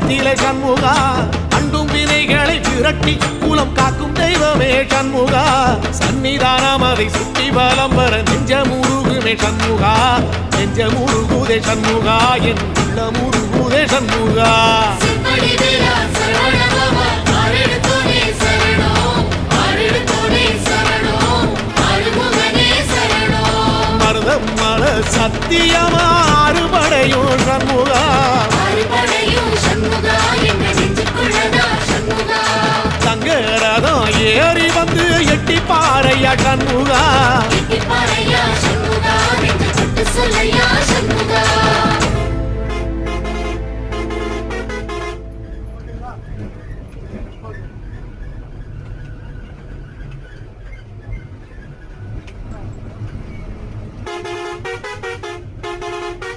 குளத்திலே சண்முகா அண்டும் வினைகளை விரட்டி குலம் காக்கும் தெய்வமே சண்முகா சன்னிதானம் அதை சுற்றி பலம் வர நெஞ்சமுருகுமே சண்முகா நெஞ்சமுருகுதே சண்முகா என் உள்ளமுருகுதே சண்முகா மருதம் மல சத்தியமா அறுபடையும் சண்முகா தங்கரதம் ஏறி வந்து எட்டி பாறையா சண்முகா சொல்லையா சண்முகா